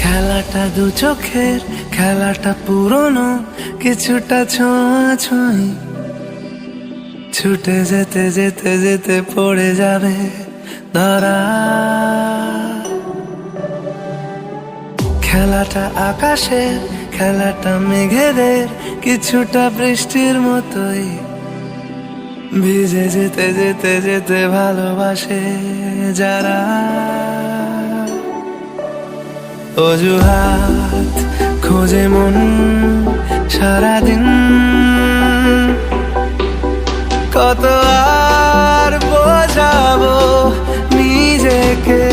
খেলাটা দু চোখের, খেলাটা পুরনো, কিছুটা ছোঁয়াছুঁই। ছুটে যেতে যেতে যেতে পড়ে যাবে ধরা। খেলাটা আকাশের, খেলাটা মেঘেদের, কিছুটা বৃষ্টির মতোই। ভিজে যেতে যেতে যেতে ভালোবাসে যারা। অজুহাত খোঁজে মন সারাদিন, কত আর বোঝাবো নিজেকে।